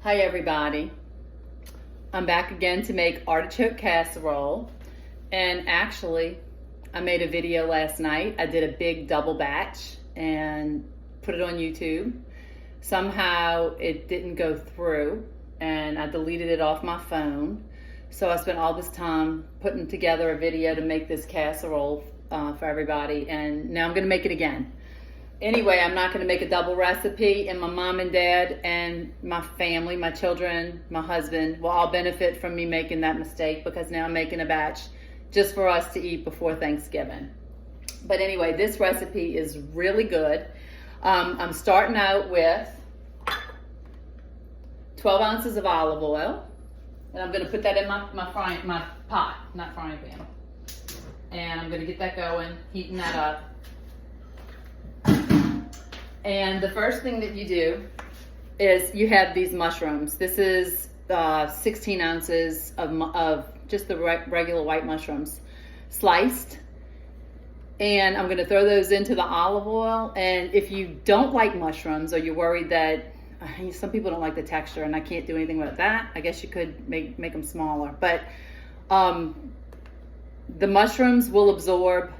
Hi everybody. I'm back again to make artichoke casserole, and actually I made a video last night. I did a big double batch and put it on YouTube. Somehow it didn't go through and I deleted it off my phone. So I spent all this time putting together a video to make this casserole for everybody, and now I'm gonna make it again. Anyway, I'm not going to make a double recipe, and my mom and dad and my family, my children, my husband will all benefit from me making that mistake, because now I'm making a batch just for us to eat before Thanksgiving. But anyway, this recipe is really good. I'm starting out with 12 ounces of olive oil, and I'm going to put that in my pot, not frying pan. And I'm going to get that going, heating that up. And the first thing that you do is you have these mushrooms. This is 16 ounces of just the regular white mushrooms, sliced. And I'm going to throw those into the olive oil. And if you don't like mushrooms, or you're worried that some people don't like the texture and I can't do anything with that, I guess you could make them smaller. But the mushrooms will absorb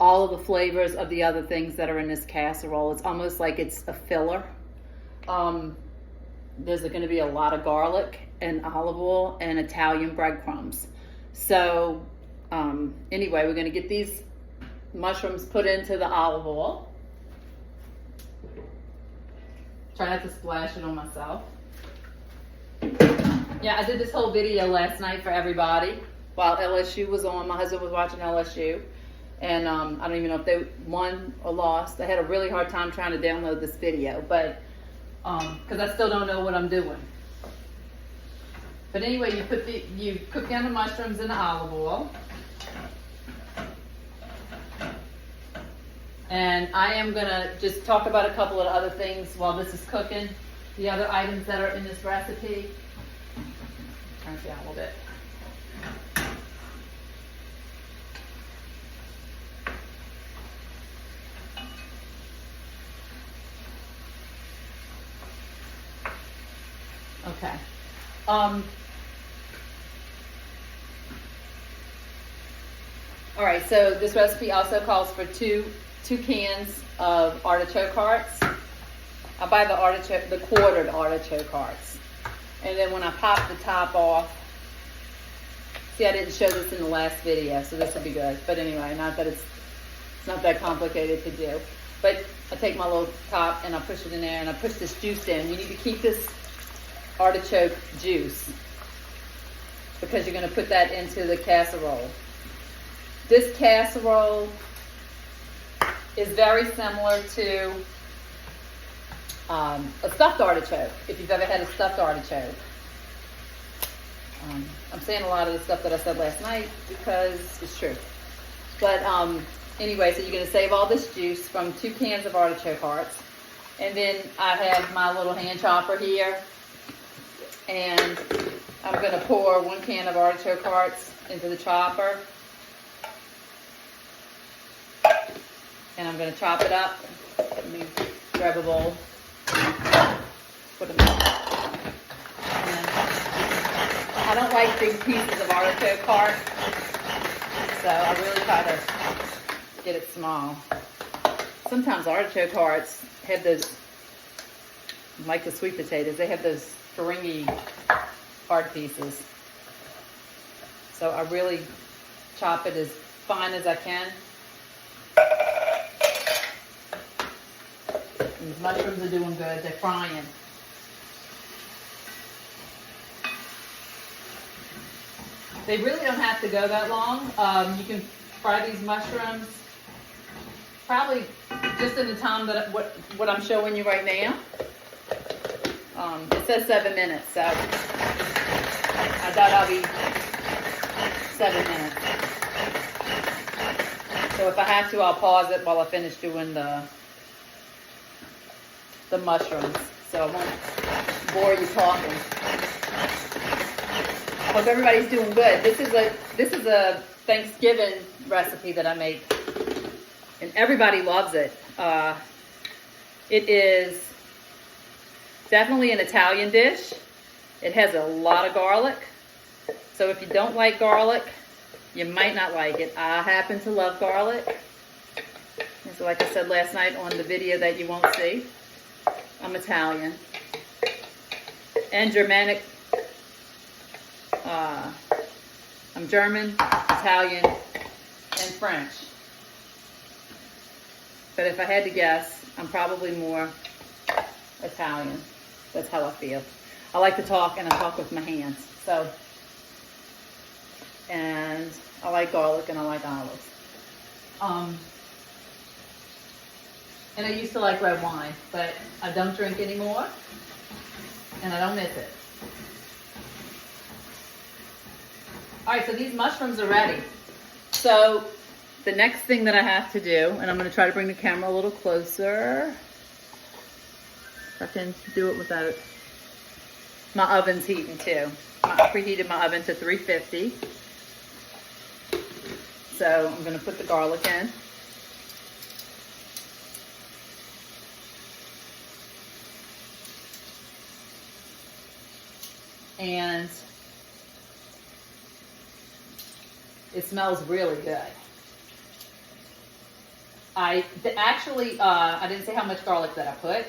all of the flavors of the other things that are in this casserole. It's almost like it's a filler. There's going to be a lot of garlic and olive oil and Italian breadcrumbs. So anyway, we're going to get these mushrooms put into the olive oil. Try not to splash it on myself. Yeah, I did this whole video last night for everybody while LSU was on. My husband was watching LSU. And I don't even know if they won or lost. I had a really hard time trying to download this video, but because I still don't know what I'm doing. But anyway, you cook down the mushrooms in the olive oil. And I am gonna just talk about a couple of other things while this is cooking. The other items that are in this recipe. Turn it down a little bit. Okay. All right, so this recipe also calls for two cans of artichoke hearts. I buy the quartered artichoke hearts. And then when I pop the top off, see, I didn't show this in the last video, so this will be good. But anyway, not that it's not that complicated to do. But I take my little top and I push it in there, and I push this juice in. You need to keep this artichoke juice, because you're going to put that into the casserole. This casserole is very similar to a stuffed artichoke, if you've ever had a stuffed artichoke. I'm saying a lot of the stuff that I said last night because it's true. But anyway, so you're going to save all this juice from 2 cans of artichoke hearts. And then I have my little hand chopper here. And I'm going to pour 1 can of artichoke hearts into the chopper. And I'm going to chop it up. Let me grab a bowl. Put them in. And I don't like big pieces of artichoke heart, so I really try to get it small. Sometimes artichoke hearts have those, like the sweet potatoes, they have those stringy hard pieces. So I really chop it as fine as I can. These mushrooms are doing good. They're frying. They really don't have to go that long. You can fry these mushrooms probably just in the time that what I'm showing you right now. It says 7 minutes, so I doubt I'll be 7 minutes. So if I have to, I'll pause it while I finish doing the mushrooms, so I won't bore you talking. I hope everybody's doing good. This is a Thanksgiving recipe that I make, and everybody loves it. It is Definitely an Italian dish. It has a lot of garlic. So if you don't like garlic, you might not like it. I happen to love garlic. And so like I said last night on the video that you won't see, I'm Italian. And Germanic. I'm German, Italian, and French. But if I had to guess, I'm probably more Italian. That's how I feel. I like to talk, and I talk with my hands. So, and I like garlic, and I like olives. And I used to like red wine, but I don't drink anymore, and I don't miss it. All right, so these mushrooms are ready. So the next thing that I have to do, and I'm going to try to bring the camera a little closer. If I can do it without it. My oven's heating too. I preheated my oven to 350. So I'm going to put the garlic in. And it smells really good. I didn't say how much garlic that I put,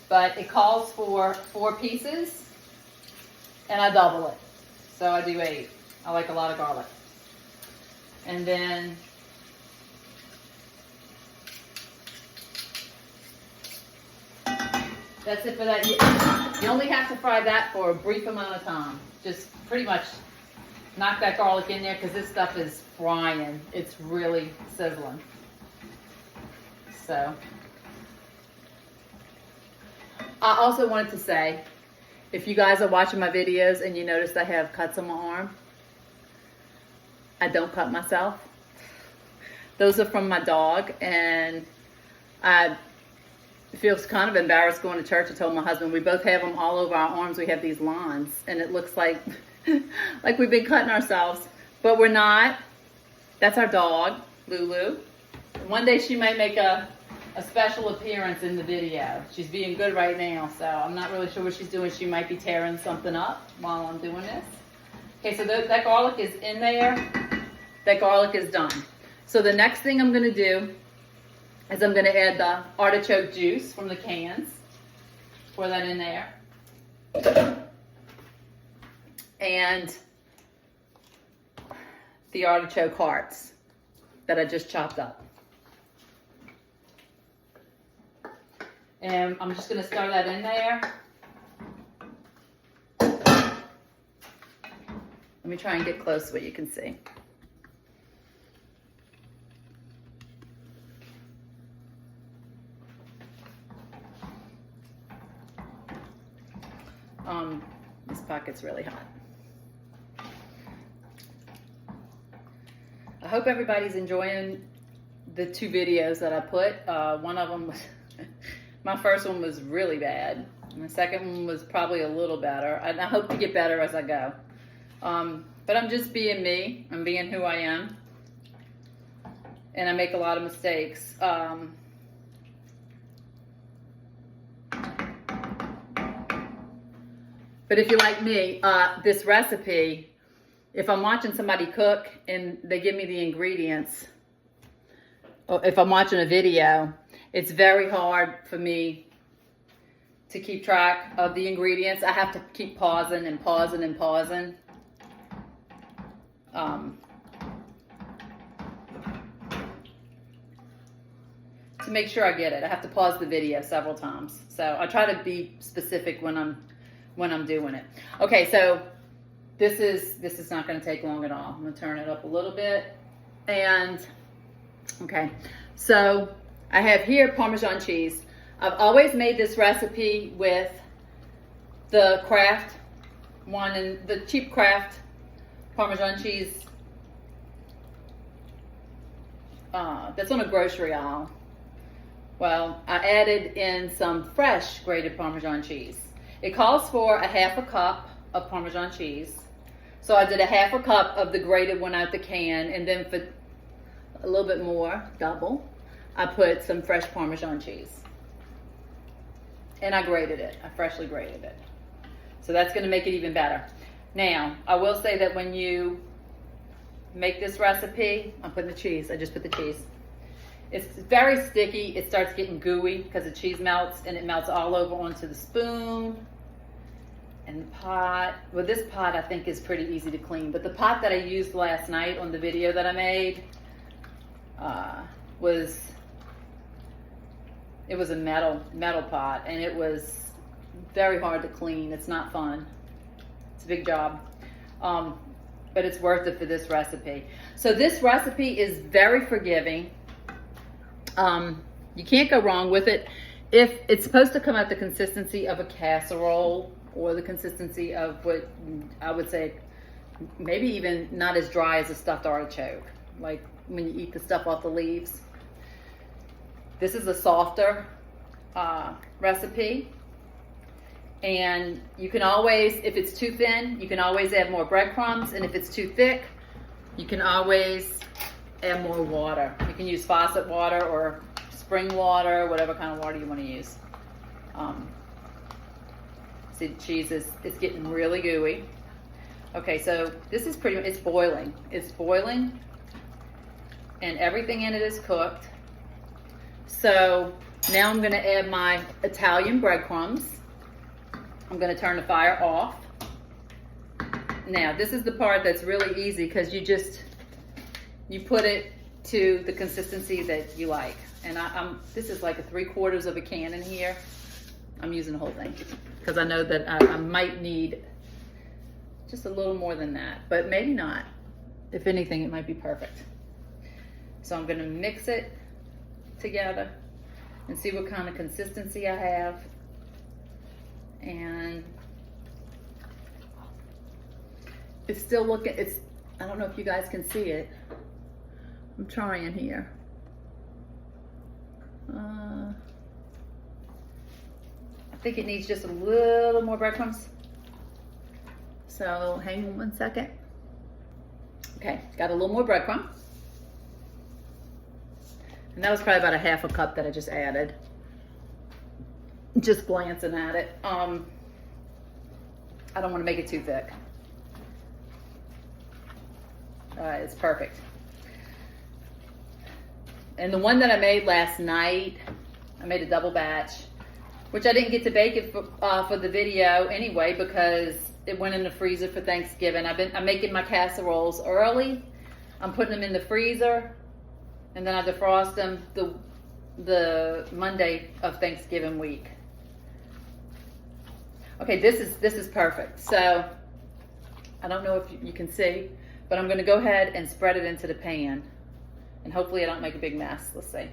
but it calls for 4 pieces, and I double it. So I do 8. I like a lot of garlic. And then that's it for that. You only have to fry that for a brief amount of time. Just pretty much knock that garlic in there because this stuff is frying. It's really sizzling. So, I also wanted to say, if you guys are watching my videos and you notice I have cuts on my arm, I don't cut myself. Those are from my dog, and I feel kind of embarrassed going to church. I told my husband, we both have them all over our arms. We have these lines, and it looks like like we've been cutting ourselves, but we're not. That's our dog, Lulu. One day she might make a special appearance in the video. She's being good right now, so I'm not really sure what she's doing. She might be tearing something up while I'm doing this. Okay, so that garlic is in there. That garlic is done. So the next thing I'm going to do is I'm going to add the artichoke juice from the cans. Pour that in there. And the artichoke hearts that I just chopped up. And I'm just going to stir that in there. Let me try and get close so you can see. This pocket's really hot. I hope everybody's enjoying the 2 videos that I put. One of them was, my first one was really bad. And the second one was probably a little better. And I hope to get better as I go. But I'm just being me. I'm being who I am. And I make a lot of mistakes. But if you're like me, this recipe, if I'm watching somebody cook and they give me the ingredients, or if I'm watching a video, it's very hard for me to keep track of the ingredients. I have to keep pausing and pausing and pausing. To make sure I get it. I have to pause the video several times. So I try to be specific when I'm doing it. Okay, so this is not going to take long at all. I'm going to turn it up a little bit. And okay, so I have here Parmesan cheese. I've always made this recipe with the Kraft one, and the cheap Kraft Parmesan cheese that's on a grocery aisle. Well, I added in some fresh grated Parmesan cheese. It calls for a 1/2 cup of Parmesan cheese. So I did a 1/2 cup of the grated one out the can, and then for a little bit more, double, I put some fresh Parmesan cheese. and I grated it. I freshly grated it. So that's going to make it even better. Now, I will say that when you make this recipe, I'm putting the cheese. I just put the cheese. It's very sticky. It starts getting gooey because the cheese melts, and it melts all over onto the spoon and the pot. Well, this pot I think is pretty easy to clean, but the pot that I used last night on the video that I made was a metal pot, and it was very hard to clean. It's not fun. It's a big job. But it's worth it for this recipe. So this recipe is very forgiving. You can't go wrong with it. If it's supposed to come out the consistency of a casserole, or the consistency of what I would say, maybe even not as dry as a stuffed artichoke, like when you eat the stuff off the leaves. This is a softer recipe. And you can always, if it's too thin, you can always add more breadcrumbs. And if it's too thick, you can always add more water. You can use faucet water or spring water, whatever kind of water you want to use. See, the cheese is getting really gooey. Okay, so this is pretty much, it's boiling. It's boiling, and everything in it is cooked. So now I'm going to add my Italian breadcrumbs. I'm going to turn the fire off. Now, this is the part that's really easy because you put it to the consistency that you like. And this is like 3/4 of a can in here. I'm using the whole thing because I know that I might need just a little more than that, but maybe not. If anything, it might be perfect. So I'm going to mix it together and see what kind of consistency I have. And it's still looking, I don't know if you guys can see it. I'm trying here. I think it needs just a little more breadcrumbs. So hang on 1 second. Okay, got a little more breadcrumb. And that was probably about 1/2 cup that I just added. Just glancing at it. I don't want to make it too thick. It's perfect. And the one that I made last night, I made a double batch, which I didn't get to bake it for the video anyway because it went in the freezer for Thanksgiving. I'm making my casseroles early. I'm putting them in the freezer, and then I defrost them the Monday of Thanksgiving week. Okay, this is perfect. So I don't know if you can see, but I'm going to go ahead and spread it into the pan, and hopefully I don't make a big mess. Let's see.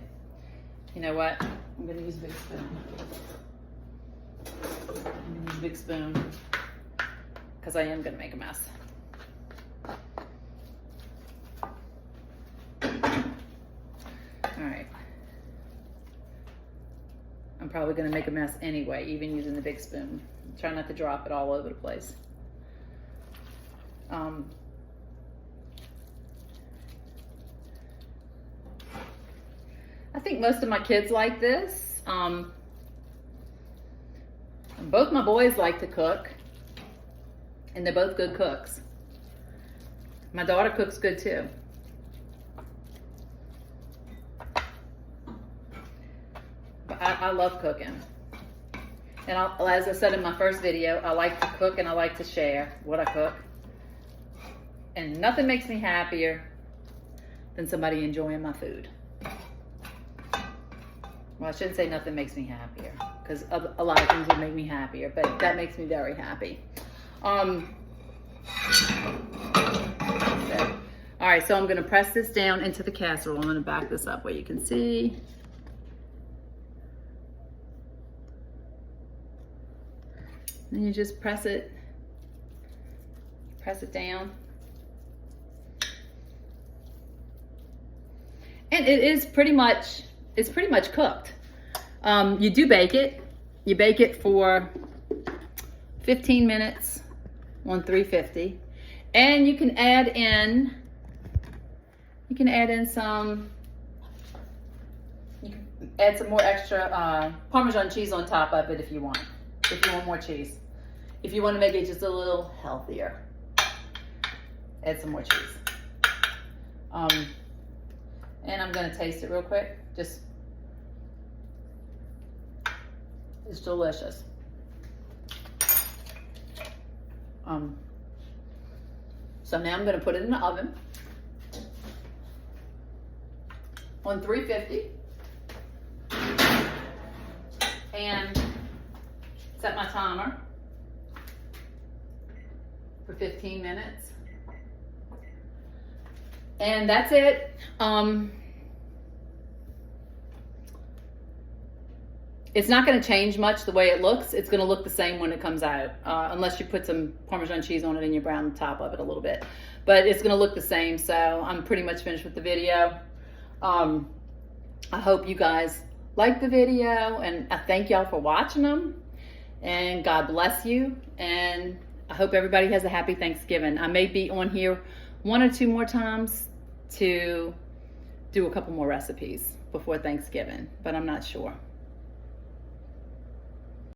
You know what? I'm going to use a big spoon. I'm going to use a big spoon because I am going to make a mess. All right. I'm probably going to make a mess anyway, even using the big spoon. Try not to drop it all over the place. I think most of my kids like this. Both my boys like to cook, and they're both good cooks. My daughter cooks good too. But I love cooking. And as I said in my first video, I like to cook and I like to share what I cook. And nothing makes me happier than somebody enjoying my food. Well, I shouldn't say nothing makes me happier, because a lot of things would make me happier, but that makes me very happy. All right, so I'm going to press this down into the casserole. I'm going to back this up where you can see. Then you just press it down. And it's pretty much cooked. You do bake it. You bake it for 15 minutes on 350. And you can add in some, add some more extra Parmesan cheese on top of it if you want more cheese. If you want to make it just a little healthier, add some more cheese. And I'm gonna taste it real quick. It's delicious. So now I'm gonna put it in the oven on 350 and set my timer for 15 minutes. And that's it. It's not going to change much the way it looks. It's going to look the same when it comes out, unless you put some Parmesan cheese on it and you brown the top of it a little bit. But it's going to look the same, so I'm pretty much finished with the video. I hope you guys liked the video, and I thank y'all for watching them. And God bless you, and I hope everybody has a happy Thanksgiving. I may be on here 1 or 2 more times to do a couple more recipes before Thanksgiving, but I'm not sure.